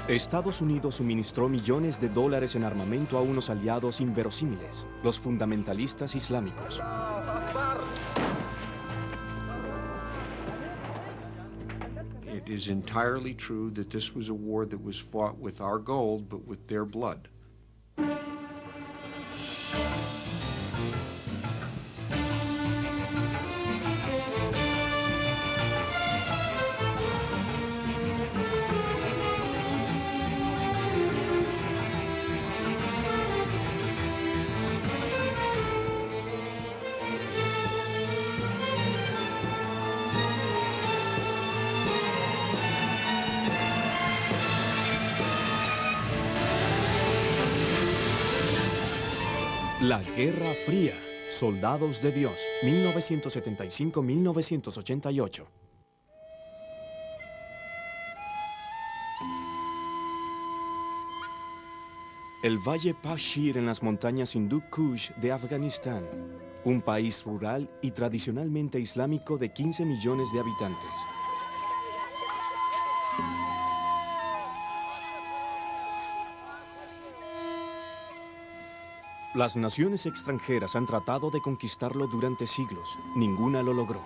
Estados Unidos suministró millones de dólares en armamento a unos aliados inverosímiles, los fundamentalistas islámicos. It is entirely true that this was a war that was fought with our gold, but with their blood. La Guerra Fría. Soldados de Dios, 1975-1988. El Valle Pashir en las montañas Hindú Kush de Afganistán, un país rural y tradicionalmente islámico de 15 millones de habitantes. Las naciones extranjeras han tratado de conquistarlo durante siglos. Ninguna lo logró.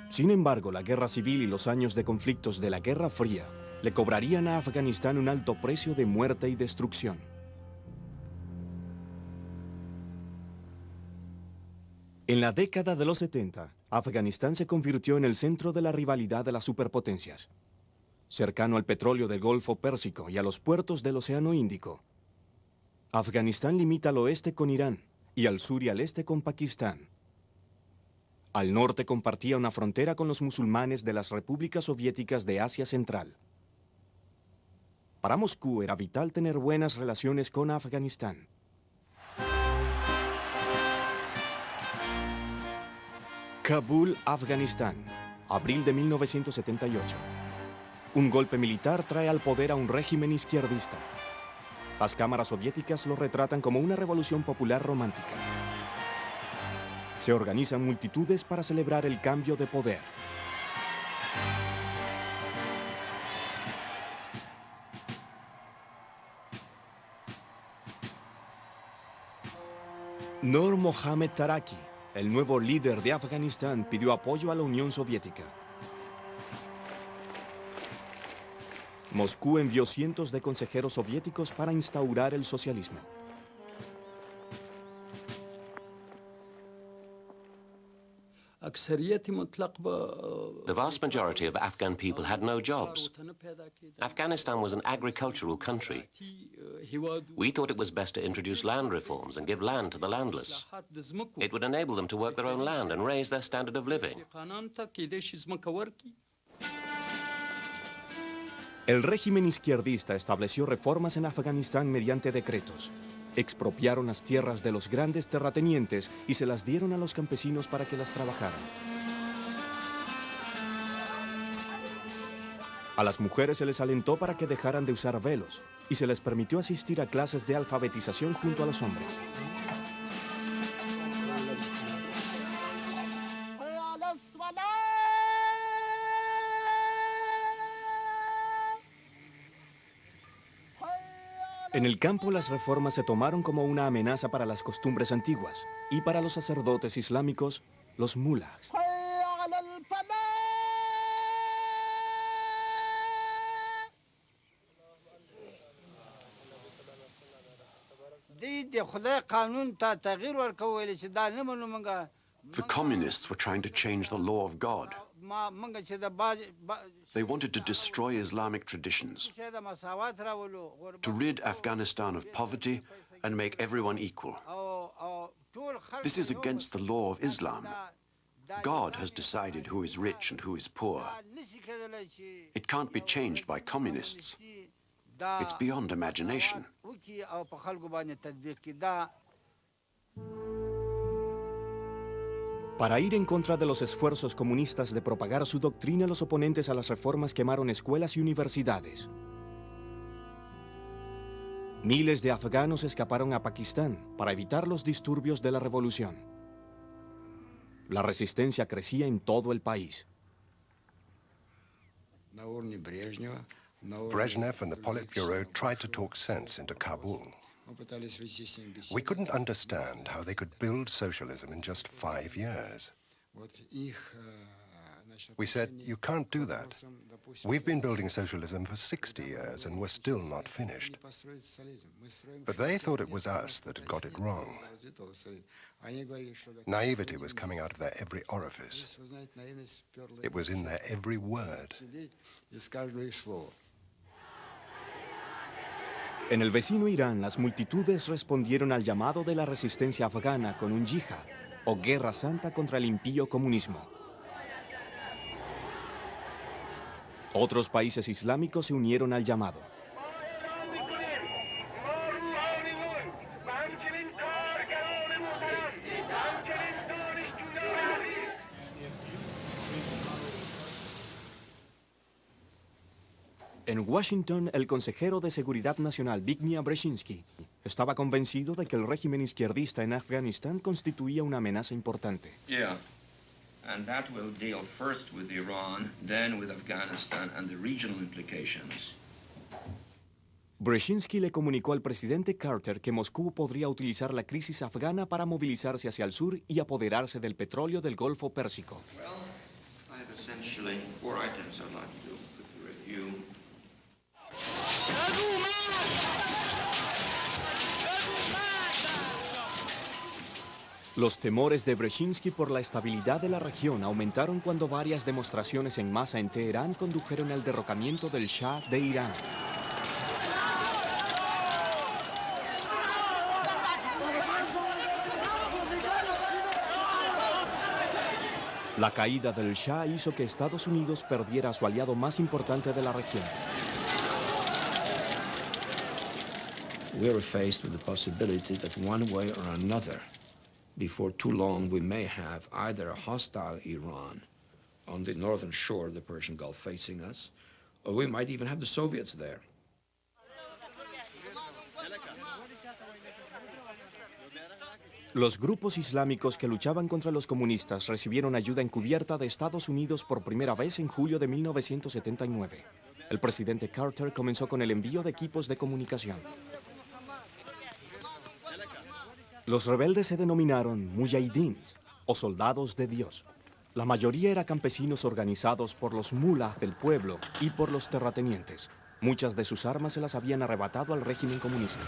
Sin embargo, la guerra civil y los años de conflictos de la Guerra Fría le cobrarían a Afganistán un alto precio de muerte y destrucción. En la década de los 70, Afganistán se convirtió en el centro de la rivalidad de las superpotencias. Cercano al petróleo del Golfo Pérsico y a los puertos del Océano Índico, Afganistán limita al oeste con Irán y al sur y al este con Pakistán. Al norte compartía una frontera con los musulmanes de las repúblicas soviéticas de Asia Central. Para Moscú era vital tener buenas relaciones con Afganistán. Kabul, Afganistán, abril de 1978. Un golpe militar trae al poder a un régimen izquierdista. Las cámaras soviéticas lo retratan como una revolución popular romántica. Se organizan multitudes para celebrar el cambio de poder. Nur Mohammad Taraki, el nuevo líder de Afganistán, pidió apoyo a la Unión Soviética. Moscú envió cientos de consejeros soviéticos para instaurar el socialismo. The vast majority of Afghan people had no jobs. Afghanistan was an agricultural country. We thought it was best to introduce land reforms and give land to the landless. It would enable them to work their own land and raise their standard of living. El régimen izquierdista estableció reformas en Afganistán mediante decretos. Expropiaron las tierras de los grandes terratenientes y se las dieron a los campesinos para que las trabajaran. A las mujeres se les alentó para que dejaran de usar velos y se les permitió asistir a clases de alfabetización junto a los hombres. En el campo, las reformas se tomaron como una amenaza para las costumbres antiguas y para los sacerdotes islámicos, los mulahs. The communists were trying to change the law of God. They wanted to destroy Islamic traditions, to rid Afghanistan of poverty and make everyone equal. This is against the law of Islam. God has decided who is rich and who is poor. It can't be changed by communists. It's beyond imagination. Para ir en contra de los esfuerzos comunistas de propagar su doctrina, los oponentes a las reformas quemaron escuelas y universidades. Miles de afganos escaparon a Pakistán para evitar los disturbios de la revolución. La resistencia crecía en todo el país. Brezhnev and the Politburo tried to talk sense into Kabul. We couldn't understand how they could build socialism in just 5 years. We said, you can't do that. We've been building socialism for 60 years and we're still not finished. But they thought it was us that had got it wrong. Naivety was coming out of their every orifice. It was in their every word. En el vecino Irán, las multitudes respondieron al llamado de la resistencia afgana con un yihad, o guerra santa contra el impío comunismo. Otros países islámicos se unieron al llamado. En Washington, el consejero de Seguridad Nacional, Zbigniew Brzezinski, estaba convencido de que el régimen izquierdista en Afganistán constituía una amenaza importante. Yeah, and that will deal first with Iran, then with Afghanistan and the regional implications. Brzezinski le comunicó al presidente Carter que Moscú podría utilizar la crisis afgana para movilizarse hacia el sur y apoderarse del petróleo del Golfo Pérsico. Well, I have essentially 4 items I'd like to quickly review. Los temores de Brzezinski por la estabilidad de la región aumentaron cuando varias demostraciones en masa en Teherán condujeron al derrocamiento del Shah de Irán. La caída del Shah hizo que Estados Unidos perdiera a su aliado más importante de la región. We are faced with the possibility that one way or another, before too long, we may have either a hostile Iran on the northern shore of the Persian Gulf facing us, or we might even have the Soviets there. Los grupos islámicos que luchaban contra los comunistas recibieron ayuda encubierta de Estados Unidos por primera vez en julio de 1979. El presidente Carter comenzó con el envío de equipos de comunicación. Los rebeldes se denominaron mujahidins, o soldados de Dios. La mayoría eran campesinos organizados por los mulas del pueblo y por los terratenientes. Muchas de sus armas se las habían arrebatado al régimen comunista.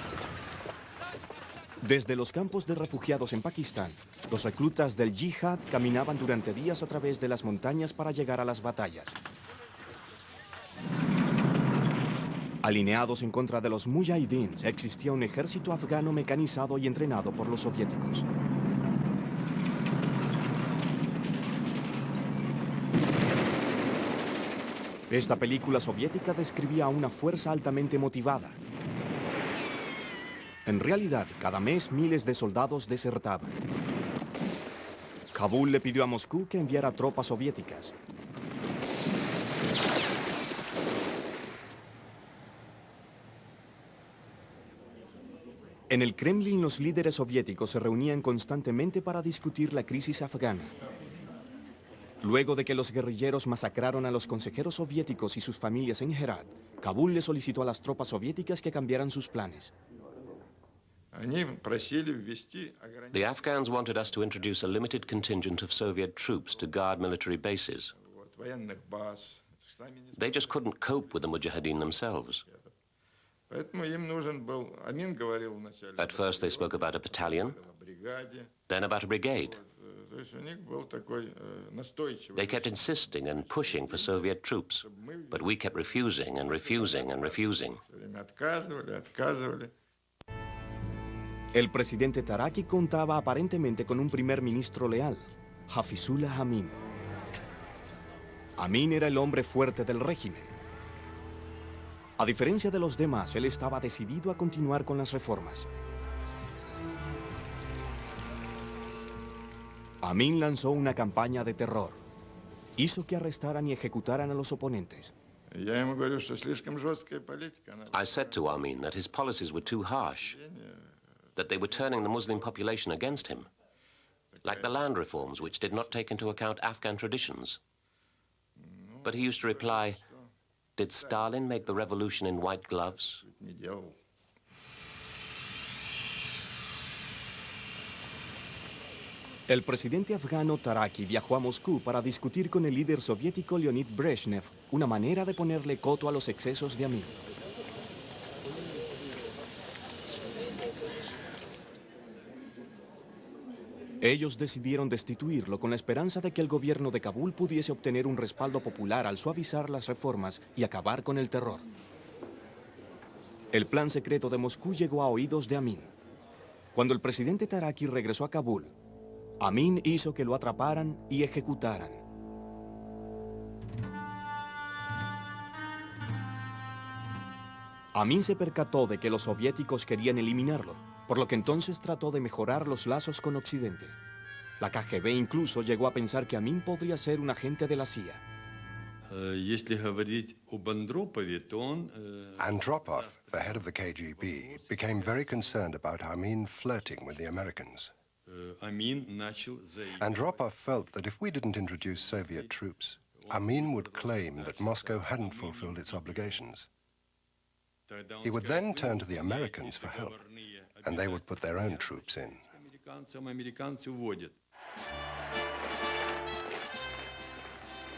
Desde los campos de refugiados en Pakistán, los reclutas del yihad caminaban durante días a través de las montañas para llegar a las batallas. Alineados en contra de los mujahidins, existía un ejército afgano mecanizado y entrenado por los soviéticos. Esta película soviética describía a una fuerza altamente motivada. En realidad, cada mes miles de soldados desertaban. Kabul le pidió a Moscú que enviara tropas soviéticas. En el Kremlin, los líderes soviéticos se reunían constantemente para discutir la crisis afgana. Luego de que los guerrilleros masacraron a los consejeros soviéticos y sus familias en Herat, Kabul le solicitó a las tropas soviéticas que cambiaran sus planes. The Afghans wanted us to introduce a limited contingent of Soviet troops to guard military bases. They just couldn't cope with the Mujahideen themselves. At first they spoke about a battalion, then about a brigade. They kept insisting and pushing for Soviet troops, but we kept refusing and refusing and refusing. El presidente Taraki contaba aparentemente con un primer ministro leal, Hafizullah Amin. Amin era el hombre fuerte del régimen. A diferencia de los demás, él estaba decidido a continuar con las reformas. Amin lanzó una campaña de terror. Hizo que arrestaran y ejecutaran a los oponentes. I said to Amin that his policies were too harsh, that they were turning the Muslim population against him, like the land reforms which did not take into account Afghan traditions. But he used to reply, Did Stalin make the revolution in white gloves? El presidente afgano Taraki viajó a Moscú para discutir con el líder soviético Leonid Brezhnev una manera de ponerle coto a los excesos de Amin. Ellos decidieron destituirlo con la esperanza de que el gobierno de Kabul pudiese obtener un respaldo popular al suavizar las reformas y acabar con el terror. El plan secreto de Moscú llegó a oídos de Amin. Cuando el presidente Taraki regresó a Kabul, Amin hizo que lo atraparan y ejecutaran. Amin se percató de que los soviéticos querían eliminarlo, por lo que entonces trató de mejorar los lazos con Occidente. La KGB incluso llegó a pensar que Amin podría ser un agente de la CIA. Andropov, the head of the KGB, became very concerned about Amin flirting with the Americans. Andropov felt that if we didn't introduce Soviet troops, Amin would claim that Moscow hadn't fulfilled its obligations. He would then turn to the Americans for help, and they would put their own troops in.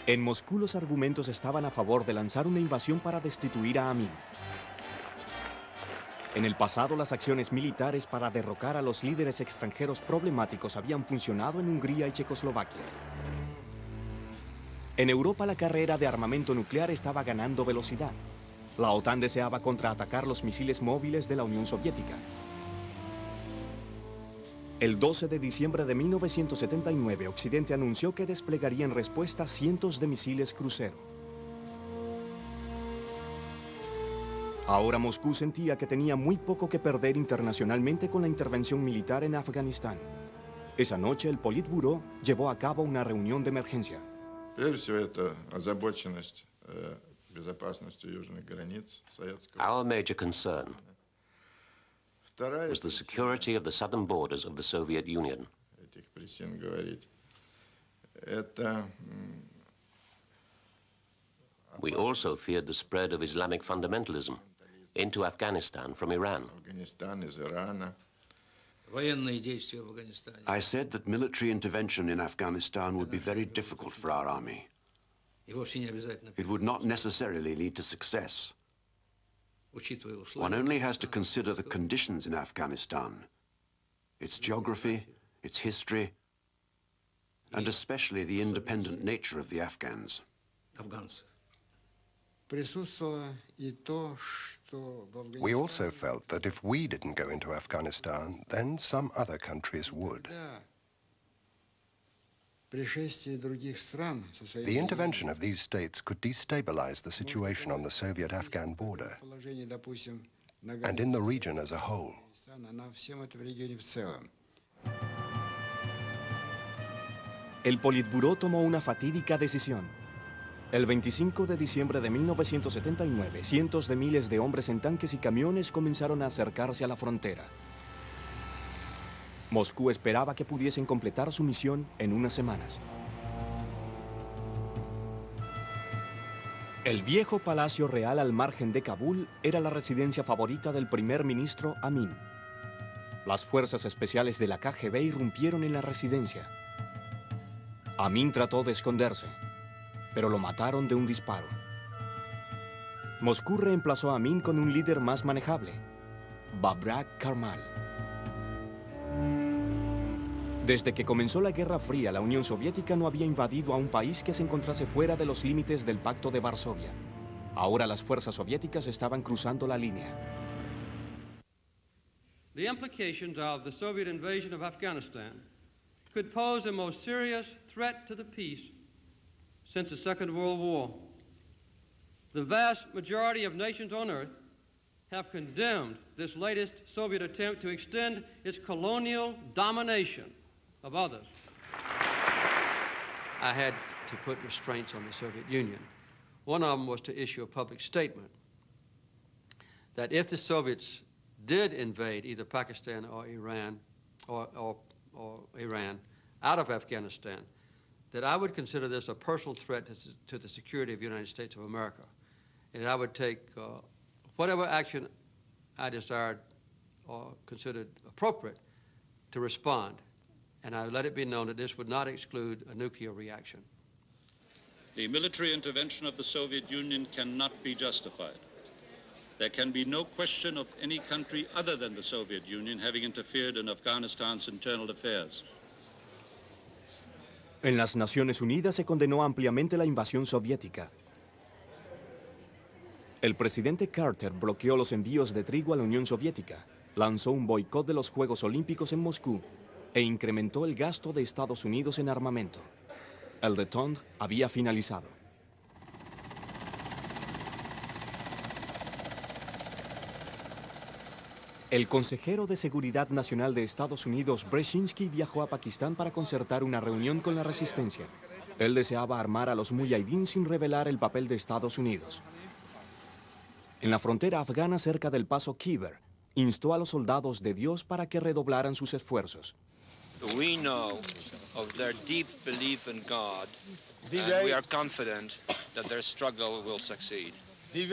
En Moscú los argumentos estaban a favor de lanzar una invasión para destituir a Amin. En el pasado, las acciones militares para derrocar a los líderes extranjeros problemáticos habían funcionado en Hungría y Checoslovaquia. En Europa, la carrera de armamento nuclear estaba ganando velocidad. La OTAN deseaba contraatacar los misiles móviles de la Unión Soviética. El 12 de diciembre de 1979, Occidente anunció que desplegaría en respuesta cientos de misiles crucero. Ahora Moscú sentía que tenía muy poco que perder internacionalmente con la intervención militar en Afganistán. Esa noche, el Politburó llevó a cabo una reunión de emergencia. Our major concern was the security of the southern borders of the Soviet Union. We also feared the spread of Islamic fundamentalism into Afghanistan from Iran. I said that military intervention in Afghanistan would be very difficult for our army. It would not necessarily lead to success. One only has to consider the conditions in Afghanistan, its geography, its history, and especially the independent nature of the Afghans. We also felt that if we didn't go into Afghanistan, then some other countries would. The intervention of these states could destabilize the situation on the Soviet-Afghan border and in the region as a whole. El Politburó tomó una fatídica decisión. El 25 de diciembre de 1979, cientos de miles de hombres en tanques y camiones comenzaron a acercarse a la frontera. Moscú esperaba que pudiesen completar su misión en unas semanas. El viejo Palacio Real al margen de Kabul era la residencia favorita del primer ministro Amin. Las fuerzas especiales de la KGB irrumpieron en la residencia. Amin trató de esconderse, pero lo mataron de un disparo. Moscú reemplazó a Amin con un líder más manejable, Babrak Karmal. Desde que comenzó la Guerra Fría, la Unión Soviética no había invadido a un país que se encontrase fuera de los límites del Pacto de Varsovia. Ahora las fuerzas soviéticas estaban cruzando la línea. The implications of the Soviet invasion of Afghanistan could pose a most serious threat to the peace since the Second World War. The vast majority of nations on earth have condemned this latest Soviet attempt to extend its colonial domination of others. I had to put restraints on the Soviet Union. One of them was to issue a public statement that if the Soviets did invade either Pakistan or Iran or Iran out of Afghanistan, that I would consider this a personal threat to the security of the United States of America, and I would take whatever action I desired or considered appropriate to respond. And I let it be known that this would not exclude a nuclear reaction. The military intervention of the Soviet Union cannot be justified. There can be no question of any country other than the Soviet Union having interfered in Afghanistan's internal affairs. En las Naciones Unidas se condenó ampliamente la invasión soviética. El presidente Carter bloqueó los envíos de trigo a la Unión Soviética, lanzó un boicot de los Juegos Olímpicos en Moscú e incrementó el gasto de Estados Unidos en armamento. El détente había finalizado. El consejero de Seguridad Nacional de Estados Unidos, Brzezinski, viajó a Pakistán para concertar una reunión con la resistencia. Él deseaba armar a los mujahidín sin revelar el papel de Estados Unidos. En la frontera afgana cerca del paso Khyber, instó a los soldados de Dios para que redoblaran sus esfuerzos. We know of their deep belief in God, and we are confident that their struggle will succeed. You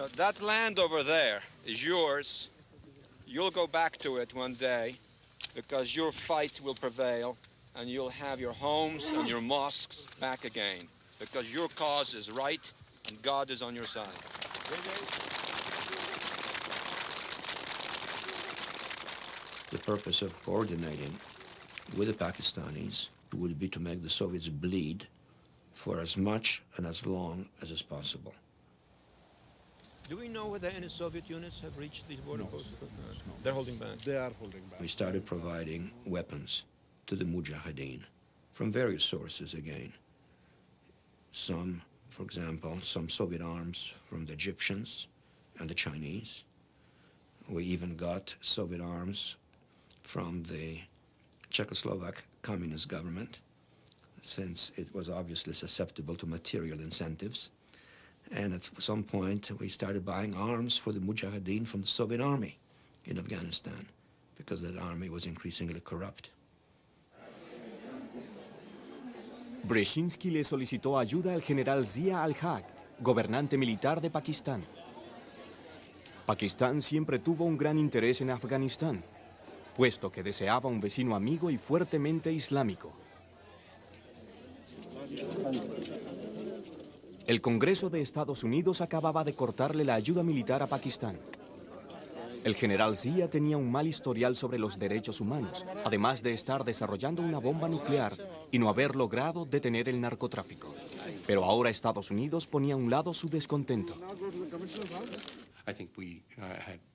know, that land over there is yours. You'll go back to it one day because your fight will prevail and you'll have your homes and your mosques back again because your cause is right and God is on your side. The purpose of coordinating with the Pakistanis would be to make the Soviets bleed for as much and as long as is possible. Do we know whether any Soviet units have reached these border posts? No. They're holding back. They are holding back. We started providing weapons to the Mujahideen from various sources again. Some, for example, some Soviet arms from the Egyptians and the Chinese. We even got Soviet arms from the Czechoslovak communist government, since it was obviously susceptible to material incentives. And at some point, we started buying arms for the Mujahideen from the Soviet army in Afghanistan, because that army was increasingly corrupt. Brzezinski le solicitó ayuda al general Zia al-Haq, gobernante militar de Pakistán. Pakistán siempre tuvo un gran interés en Afganistán, puesto que deseaba un vecino amigo y fuertemente islámico. El Congreso de Estados Unidos acababa de cortarle la ayuda militar a Pakistán. El general Zia tenía un mal historial sobre los derechos humanos, además de estar desarrollando una bomba nuclear y no haber logrado detener el narcotráfico. Pero ahora Estados Unidos ponía a un lado su descontento. I think we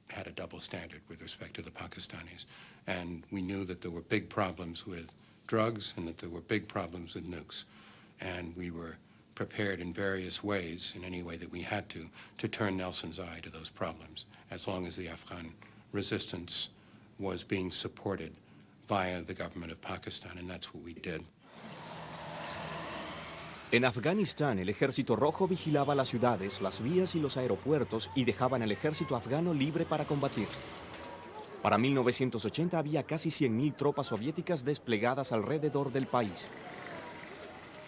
had a double standard with respect to the Pakistanis, and we knew that there were big problems with drugs and that there were big problems with nukes, and we were prepared in various ways, in any way that we had to turn Nelson's eye to those problems, as long as the Afghan resistance was being supported via the government of Pakistan, and that's what we did. En Afganistán, el Ejército Rojo vigilaba las ciudades, las vías y los aeropuertos y dejaban al ejército afgano libre para combatir. Para 1980 había casi 100.000 tropas soviéticas desplegadas alrededor del país.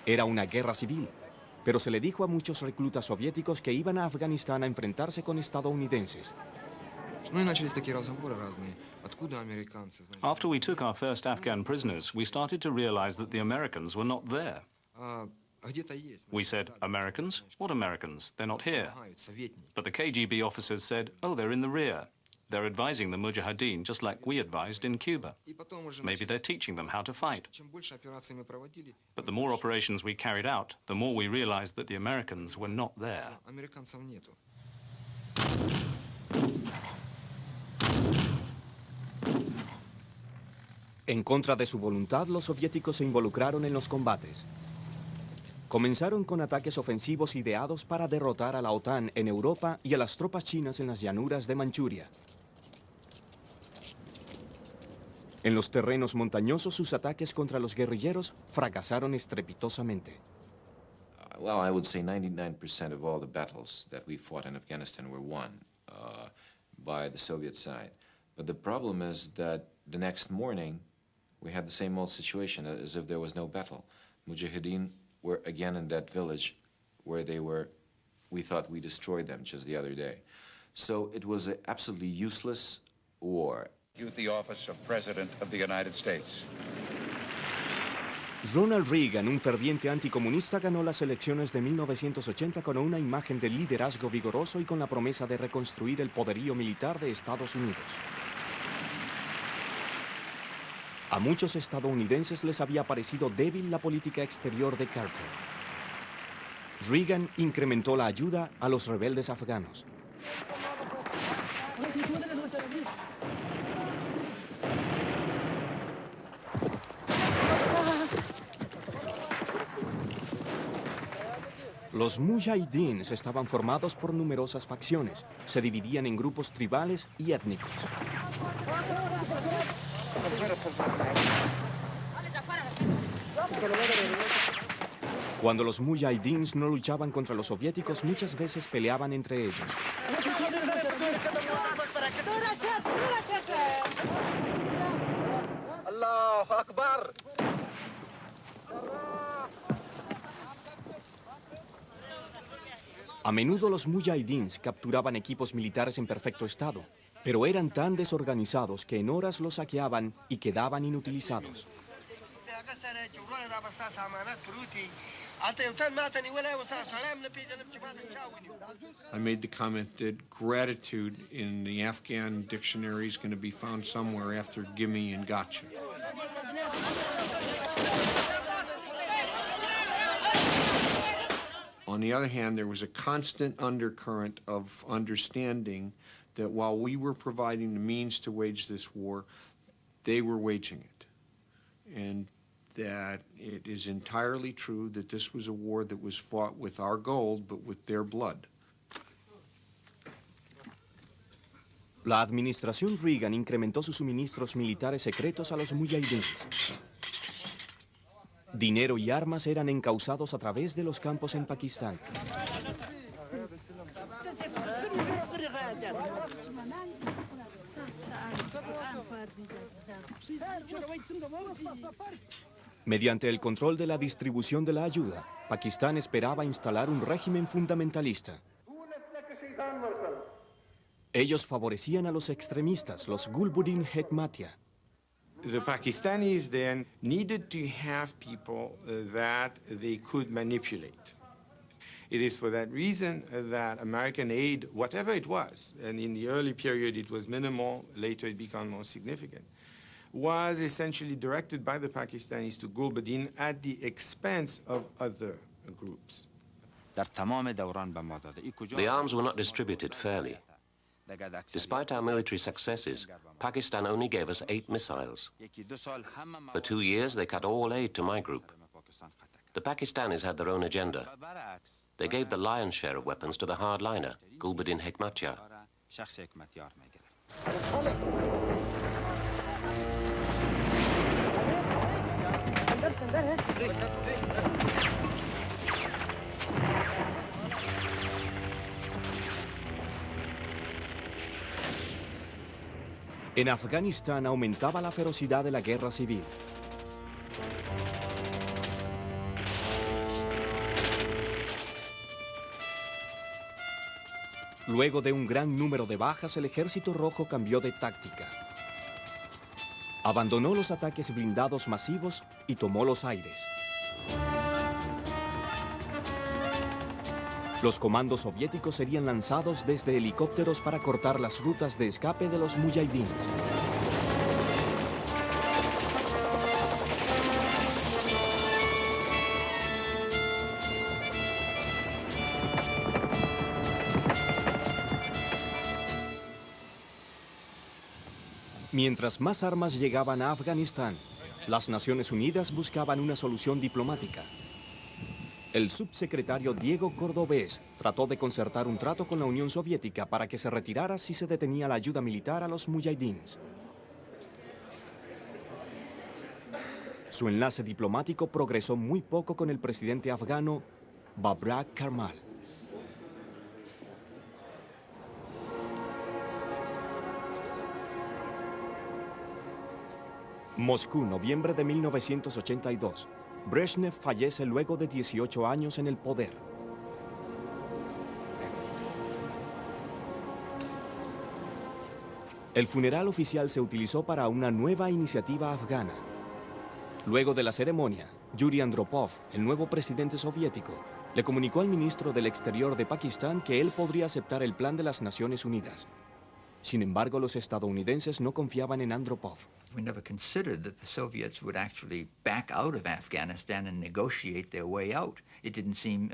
Era una guerra civil, pero se le dijo a muchos reclutas soviéticos que iban a Afganistán a enfrentarse con estadounidenses. After we took our first Afghan prisoners, we started to realize that the Americans were not there. We said, Americans? What Americans? They're not here. But the KGB officers said, oh, they're in the rear. They're advising the Mujahideen just like we advised in Cuba. Maybe they're teaching them how to fight. But the more operations we carried out, the more we realized that the Americans were not there. En contra de su voluntad, los soviéticos se involucraron en los combates. Comenzaron con ataques ofensivos ideados para derrotar a la OTAN en Europa y a las tropas chinas en las llanuras de Manchuria. En los terrenos montañosos, sus ataques contra los guerrilleros fracasaron estrepitosamente. Well, I would say 99% of all the battles that we fought in Afghanistan were won by the Soviet side. But the problem is that the next morning, we had the same old situation as if there was no battle. Mujahideen were again in that village where we thought we destroyed them just the other day. So it was an absolutely useless war. The office of President of the United States. Ronald Reagan, un ferviente anticomunista, ganó las elecciones de 1980 con una imagen de liderazgo vigoroso y con la promesa de reconstruir el poderío militar de Estados Unidos. A muchos estadounidenses les había parecido débil la política exterior de Carter. Reagan incrementó la ayuda a los rebeldes afganos. Los mujahidins estaban formados por numerosas facciones. Se dividían en grupos tribales y étnicos. Cuando los mujahidins no luchaban contra los soviéticos, muchas veces peleaban entre ellos. Allahu Akbar. A menudo los mujahidins capturaban equipos militares en perfecto estado, pero eran tan desorganizados que en horas los saqueaban y quedaban inutilizados. I made the comment that gratitude in the Afghan dictionary is going to be found somewhere after gimme and gotcha. On the other hand, there was a constant undercurrent of understanding that while we were providing the means to wage this war, they were waging it. And that it is entirely true that this was a war that was fought with our gold, but with their blood. La administración Reagan incrementó sus suministros militares secretos a los mujahidins. Dinero y armas eran encausados a través de los campos en Pakistán. Mediante el control de la distribución de la ayuda, Pakistán esperaba instalar un régimen fundamentalista. Ellos favorecían a los extremistas, los Gulbuddin Hekmatyar. The Pakistanis then needed to have people that they could manipulate. It is for that reason that American aid, whatever it was, and in the early period it was minimal, later it became more significant, was essentially directed by the Pakistanis to Gulbuddin at the expense of other groups. The arms were not distributed fairly. Despite our military successes, Pakistan only gave us 8 missiles. For 2 years, they cut all aid to my group. The Pakistanis had their own agenda. They gave the lion's share of weapons to the hardliner, Gulbuddin Hekmatyar. En Afganistán aumentaba la ferocidad de la guerra civil. Luego de un gran número de bajas, el Ejército Rojo cambió de táctica. Abandonó los ataques blindados masivos y tomó los aires. Los comandos soviéticos serían lanzados desde helicópteros para cortar las rutas de escape de los mujahidines. Mientras más armas llegaban a Afganistán, las Naciones Unidas buscaban una solución diplomática. El subsecretario Diego Cordovés trató de concertar un trato con la Unión Soviética para que se retirara si se detenía la ayuda militar a los mujahidines. Su enlace diplomático progresó muy poco con el presidente afgano Babrak Karmal. Moscú, noviembre de 1982. Brezhnev fallece luego de 18 años en el poder. El funeral oficial se utilizó para una nueva iniciativa afgana. Luego de la ceremonia, Yuri Andropov, el nuevo presidente soviético, le comunicó al ministro del Exterior de Pakistán que él podría aceptar el plan de las Naciones Unidas. Sin embargo, los estadounidenses no confiaban en Andropov. We never considered that the Soviets would actually back out of Afghanistan and negotiate their way out. It didn't seem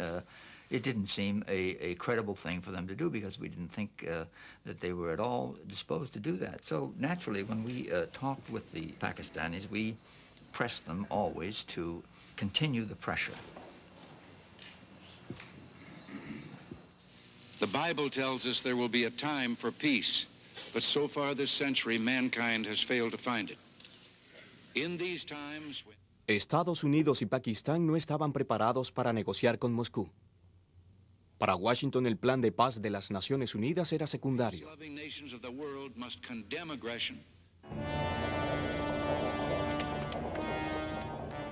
a credible thing for them to do because we didn't think that they were at all disposed to do that. So naturally, when we talked with the Pakistanis, we pressed them always to continue the pressure. The Bible tells us there will be a time for peace, but so far this century, mankind has failed to find it. In these times... Estados Unidos y Pakistán no estaban preparados para negociar con Moscú. Para Washington, el plan de paz de las Naciones Unidas era secundario.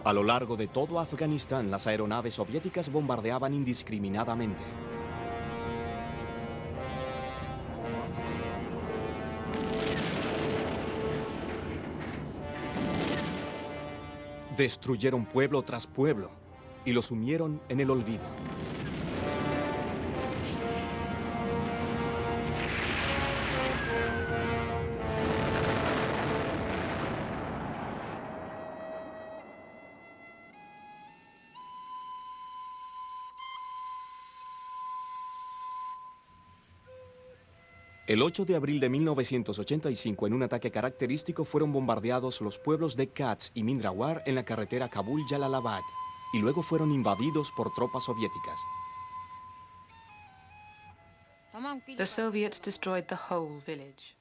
A lo largo de todo Afganistán, las aeronaves soviéticas bombardeaban indiscriminadamente. Destruyeron pueblo tras pueblo y los sumieron en el olvido. El 8 de abril de 1985, en un ataque característico, fueron bombardeados los pueblos de Kats y Mindrawar en la carretera Kabul-Jalalabad, y luego fueron invadidos por tropas soviéticas. The Soviets destroyed the whole village.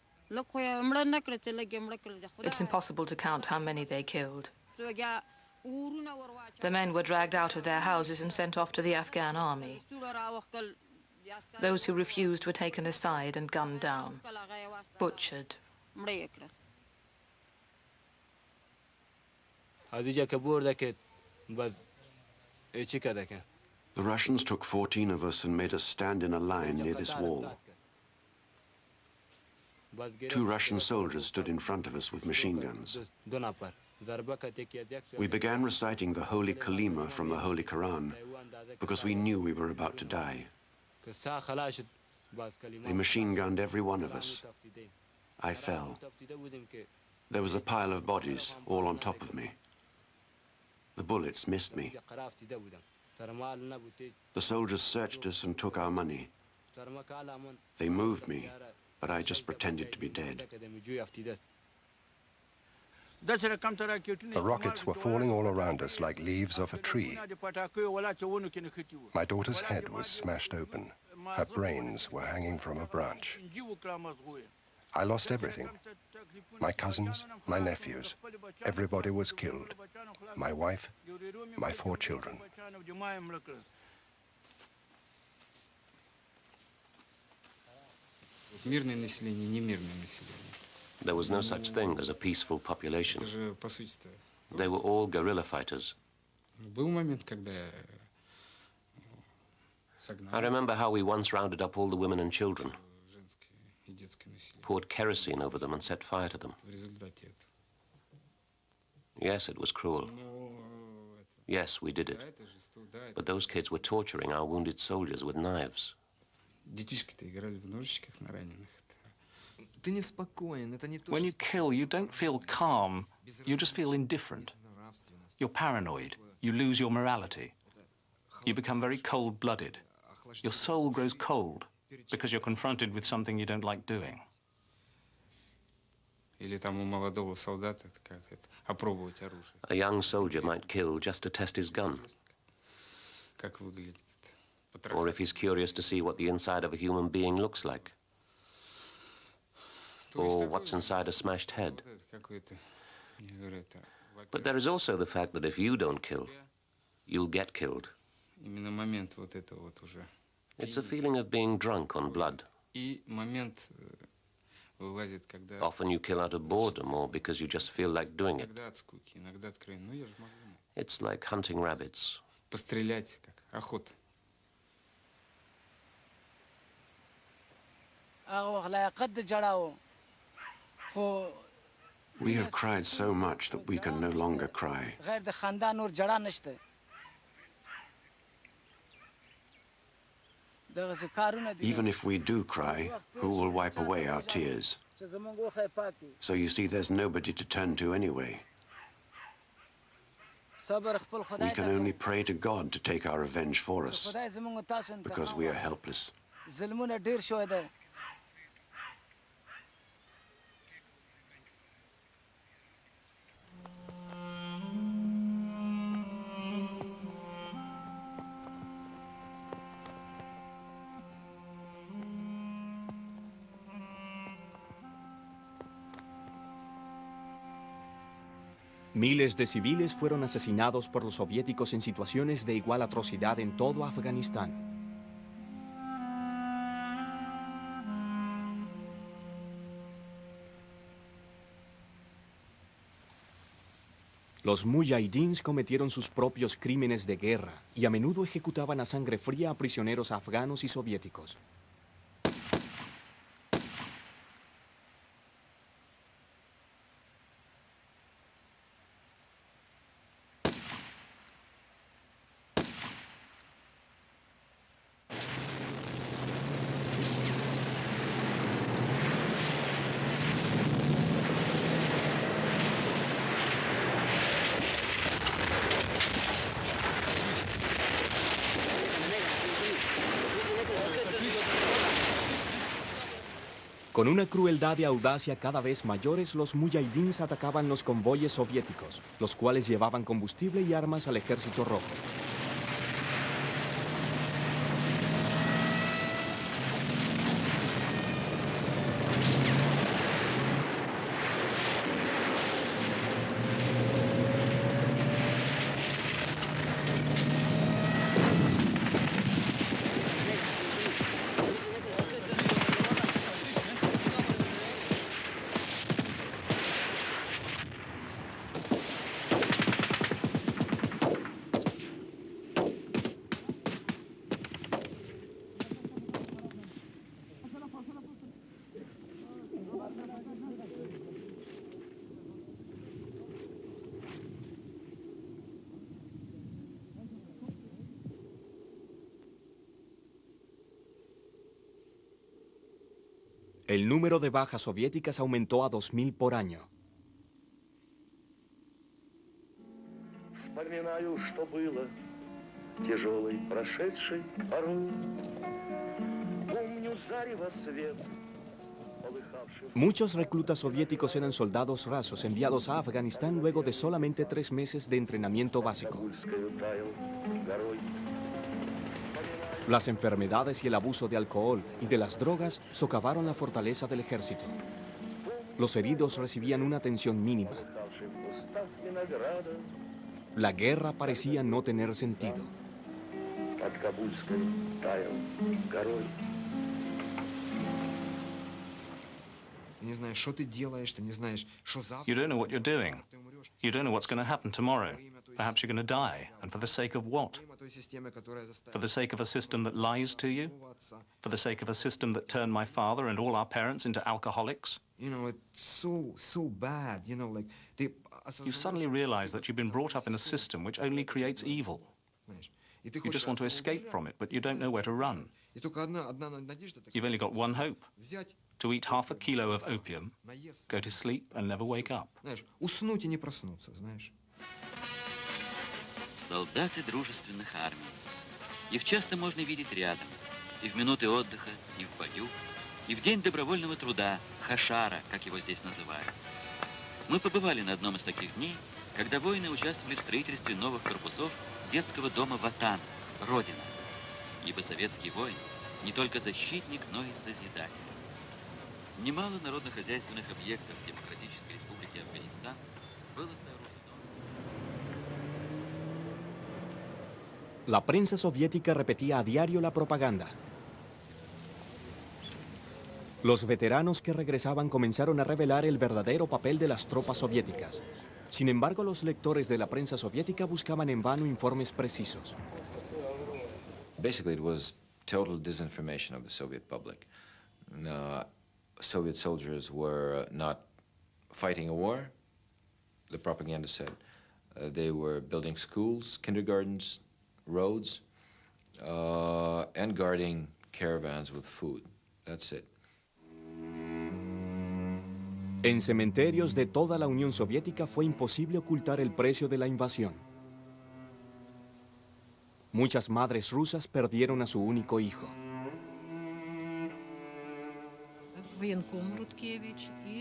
It's impossible to count how many they killed. The men were dragged out of their houses and sent off to the Afghan army. Those who refused were taken aside and gunned down, butchered. The Russians took 14 of us and made us stand in a line near this wall. 2 Russian soldiers stood in front of us with machine guns. We began reciting the Holy Kalima from the Holy Quran because we knew we were about to die. They machine-gunned every one of us. I fell. There was a pile of bodies all on top of me. The bullets missed me. The soldiers searched us and took our money. They moved me, but I just pretended to be dead. The rockets were falling all around us like leaves off a tree. My daughter's head was smashed open. Her brains were hanging from a branch. I lost everything. My cousins, my nephews, everybody was killed. My wife, my 4 children. There was no such thing as a peaceful population. They were all guerrilla fighters. I remember how we once rounded up all the women and children, poured kerosene over them and set fire to them. Yes, it was cruel. Yes, we did it. But those kids were torturing our wounded soldiers with knives. When you kill, you don't feel calm. You just feel indifferent. You're paranoid. You lose your morality. You become very cold-blooded. Your soul grows cold because you're confronted with something you don't like doing. A young soldier might kill just to test his gun. Or if he's curious to see what the inside of a human being looks like. Or what's inside a smashed head. But there is also the fact that if you don't kill, you'll get killed. It's a feeling of being drunk on blood. Often you kill out of boredom or because you just feel like doing it. It's like hunting rabbits. Пострелять, как охота. We have cried so much that we can no longer cry. Even if we do cry, who will wipe away our tears? So you see, there's nobody to turn to anyway. We can only pray to God to take our revenge for us, because we are helpless. Miles de civiles fueron asesinados por los soviéticos en situaciones de igual atrocidad en todo Afganistán. Los mujahidins cometieron sus propios crímenes de guerra y a menudo ejecutaban a sangre fría a prisioneros afganos y soviéticos. Con una crueldad y audacia cada vez mayores, los mujahidins atacaban los convoyes soviéticos, los cuales llevaban combustible y armas al ejército rojo. El número de bajas soviéticas aumentó a 2.000 por año. Muchos reclutas soviéticos eran soldados rasos enviados a Afganistán luego de solamente 3 meses de entrenamiento básico. Las enfermedades y el abuso de alcohol y de las drogas socavaron la fortaleza del ejército. Los heridos recibían una atención mínima. La guerra parecía no tener sentido. You don't know what you're doing. You don't know what's going to happen tomorrow. Perhaps you're going to die. And for the sake of what? For the sake of a system that lies to you? For the sake of a system that turned my father and all our parents into alcoholics? You know, it's so bad, you know, like... You suddenly realize that you've been brought up in a system which only creates evil. You just want to escape from it, but you don't know where to run. You've only got one hope. To eat half a kilo of opium, go to sleep and never wake up. Уснуть и не проснуться, знаешь. Солдаты дружественных армий. Их часто можно видеть рядом. И в минуты отдыха, и в бою, и в день добровольного труда, хашара, как его здесь называют. Мы побывали на одном из таких дней, когда воины участвовали в строительстве новых корпусов детского дома Ватан, Родина. Ибо советский воин не только защитник, но и созидатель. Немало народно-хозяйственных объектов Демократической Республики Афганистан было сооружено. La prensa soviética repetía a diario la propaganda. Los veteranos que regresaban comenzaron a revelar el verdadero papel de las tropas soviéticas. Sin embargo, los lectores de la prensa soviética buscaban en vano informes precisos. Basically, it was total disinformation of the Soviet public. Soviet soldiers were not fighting a war, the propaganda said. They were building schools, kindergartens, roads, and guarding caravans with food. That's it. En cementerios de toda la Unión Soviética fue imposible ocultar el precio de la invasión. Muchas madres rusas perdieron a su único hijo.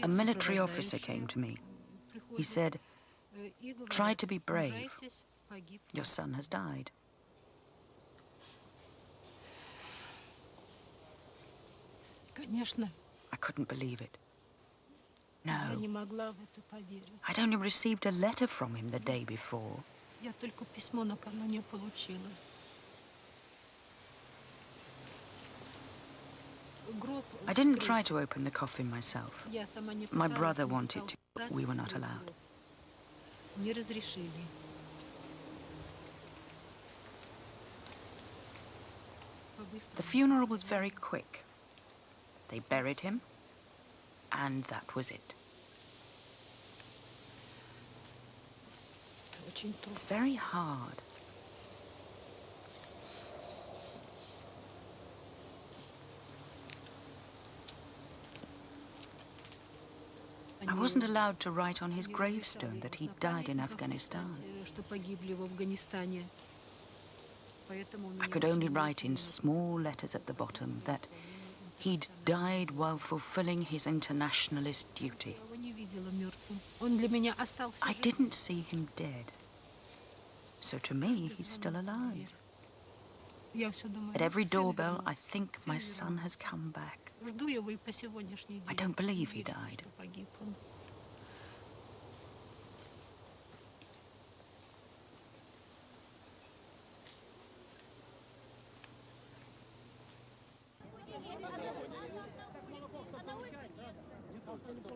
A military officer came to me. He said, "Try to be brave. Your son has died." I couldn't believe it. No. I'd only received a letter from him the day before. I didn't try to open the coffin myself. My brother wanted to. We were not allowed. The funeral was very quick. They buried him, and that was it. It's very hard. I wasn't allowed to write on his gravestone that he died in Afghanistan. I could only write in small letters at the bottom that he'd died while fulfilling his internationalist duty. I didn't see him dead. So to me, he's still alive. At every doorbell, I think my son has come back. I don't believe he died.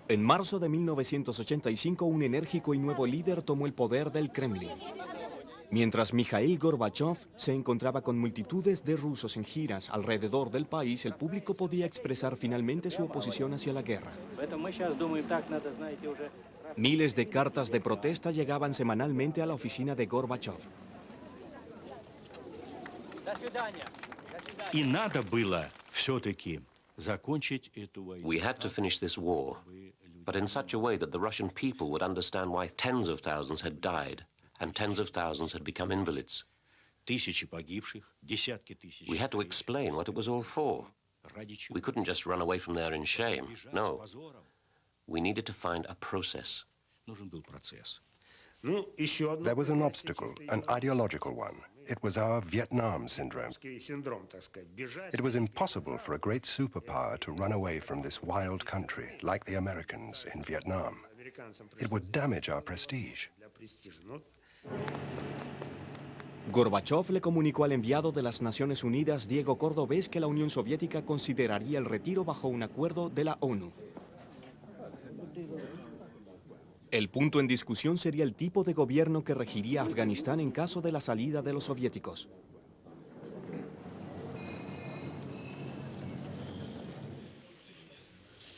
En marzo de 1985, un enérgico y nuevo líder tomó el poder del Kremlin. Mientras Mikhail Gorbachev se encontraba con multitudes de rusos en giras alrededor del país, el público podía expresar finalmente su oposición hacia la guerra. Miles de cartas de protesta llegaban semanalmente a la oficina de Gorbachev. И надо было все-таки закончить эту войну. We had to finish this war, but in such a way that the Russian people would understand why tens of thousands had died and tens of thousands had become invalids. Тысячи погибших, десятки тысяч. We had to explain what it was all for. We couldn't just run away from there in shame. No. We needed to find a process. Нужен был процесс. There was an obstacle, an ideological one. It was our Vietnam syndrome. It was impossible for a great superpower to run away from this wild country, like the Americans in Vietnam. It would damage our prestige. Gorbachev le comunicó al enviado de las Naciones Unidas, Diego Cordovés, que la Unión Soviética consideraría el retiro bajo un acuerdo de la ONU. El punto en discusión sería el tipo de gobierno que regiría Afganistán en caso de la salida de los soviéticos.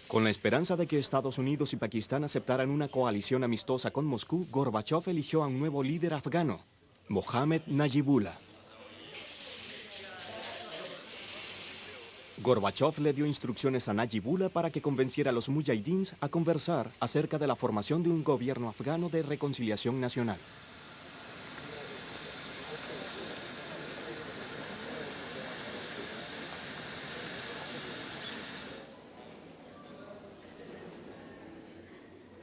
Con la esperanza de que Estados Unidos y Pakistán aceptaran una coalición amistosa con Moscú, Gorbachev eligió a un nuevo líder afgano, Mohammad Najibullah. Gorbachev le dio instrucciones a Najibullah para que convenciera a los mujahidins a conversar acerca de la formación de un gobierno afgano de reconciliación nacional.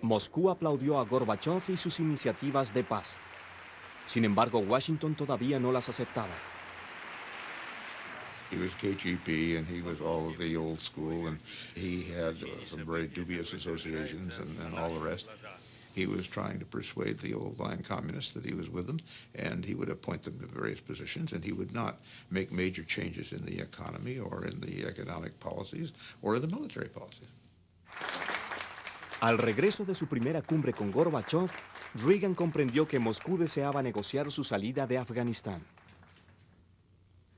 Moscú aplaudió a Gorbachev y sus iniciativas de paz. Sin embargo, Washington todavía no las aceptaba. He was KGB, and he was all of the old school, and he had some very dubious associations and all the rest. He was trying to persuade the old-line communists that he was with them, and he would appoint them to various positions, and he would not make major changes in the economy or in the economic policies or in the military policies. Al regreso de su primera cumbre con Gorbachev, Reagan comprendió que Moscú deseaba negociar su salida de Afganistán.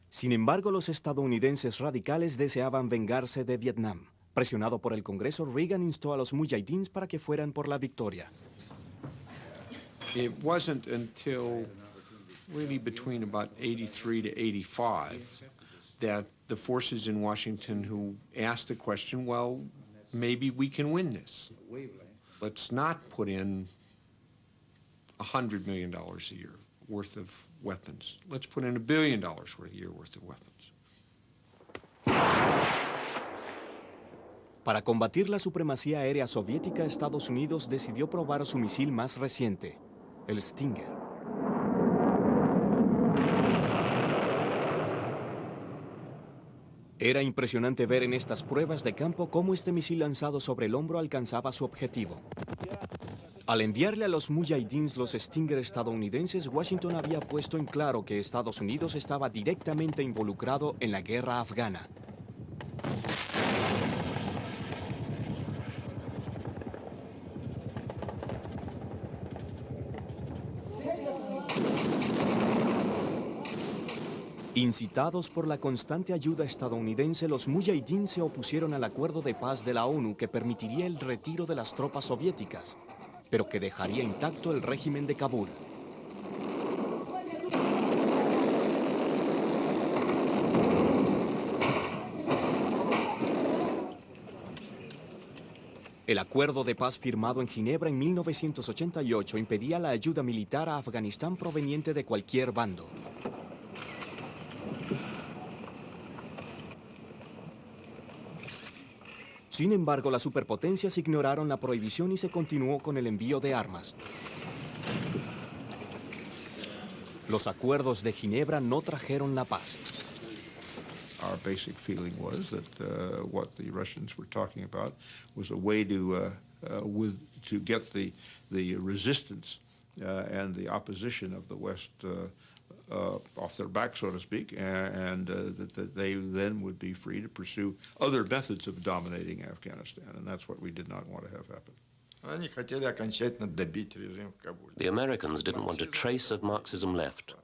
Sin embargo, los estadounidenses radicales deseaban vengarse de Vietnam. Presionado por el Congreso, Reagan instó a los mujahidins para que fueran por la victoria. It wasn't until really between about 83 to 85 that the forces in Washington who asked the question, well, maybe we can win this. Let's not put in $100 million a year worth of weapons. Let's put in $1 billion a year worth of weapons. Para combatir la supremacía aérea soviética, Estados Unidos decidió probar su misil más reciente, el Stinger. Era impresionante ver en estas pruebas de campo cómo este misil lanzado sobre el hombro alcanzaba su objetivo. Al enviarle a los mujahidins los Stinger estadounidenses, Washington había puesto en claro que Estados Unidos estaba directamente involucrado en la guerra afgana. Incitados por la constante ayuda estadounidense, los mujahidins se opusieron al acuerdo de paz de la ONU que permitiría el retiro de las tropas soviéticas, pero que dejaría intacto el régimen de Kabul. El acuerdo de paz firmado en Ginebra en 1988 impedía la ayuda militar a Afganistán proveniente de cualquier bando. Sin embargo, las superpotencias ignoraron la prohibición y se continuó con el envío de armas. Los acuerdos de Ginebra no trajeron la paz. Our basic feeling was that what the Russians were talking about was a way to get the resistance and the opposition of the West off their back, so to speak, and that they then would be free to pursue other methods of dominating Afghanistan, and that's what we did not want to have happen. The Americans didn't want a trace of Marxism left.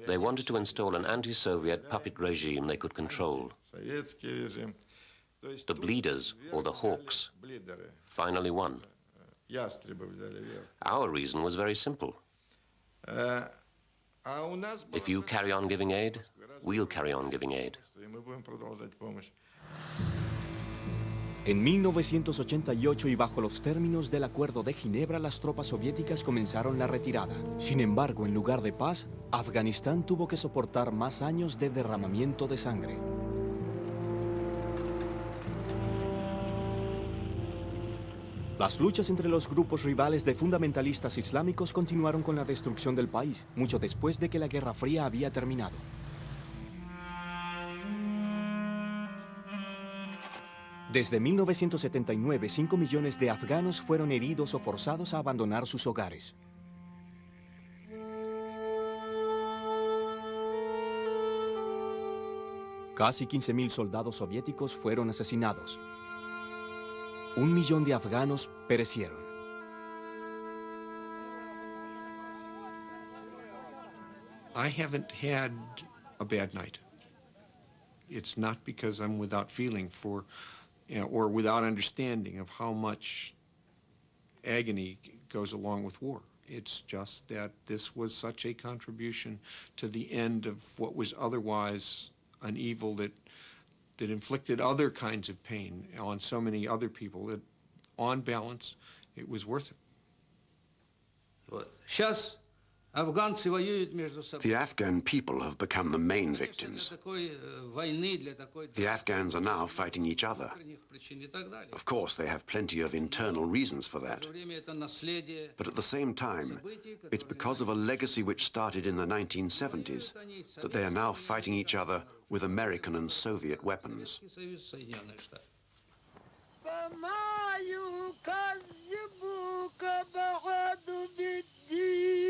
They wanted to install an anti-Soviet puppet regime they could control. The bleeders, or the hawks, finally won. Our reason was very simple. If you carry on giving aid, we'll carry on giving aid. En 1988 y bajo los términos del Acuerdo de Ginebra, las tropas soviéticas comenzaron la retirada. Sin embargo, en lugar de paz, Afganistán tuvo que soportar más años de derramamiento de sangre. Las luchas entre los grupos rivales de fundamentalistas islámicos continuaron con la destrucción del país, mucho después de que la Guerra Fría había terminado. Desde 1979, 5 millones de afganos fueron heridos o forzados a abandonar sus hogares. Casi 15.000 soldados soviéticos fueron asesinados. 1 millón de afganos perecieron. I haven't had a bad night. It's not because I'm without feeling for, or without understanding of how much agony goes along with war. It's just that this was such a contribution to the end of what was otherwise an evil that inflicted other kinds of pain on so many other people that, on balance, it was worth it. The Afghan people have become the main victims. The Afghans are now fighting each other. Of course, they have plenty of internal reasons for that. But at the same time, it's because of a legacy which started in the 1970s that they are now fighting each other with American and Soviet weapons. فما يكذبك بعد بالدين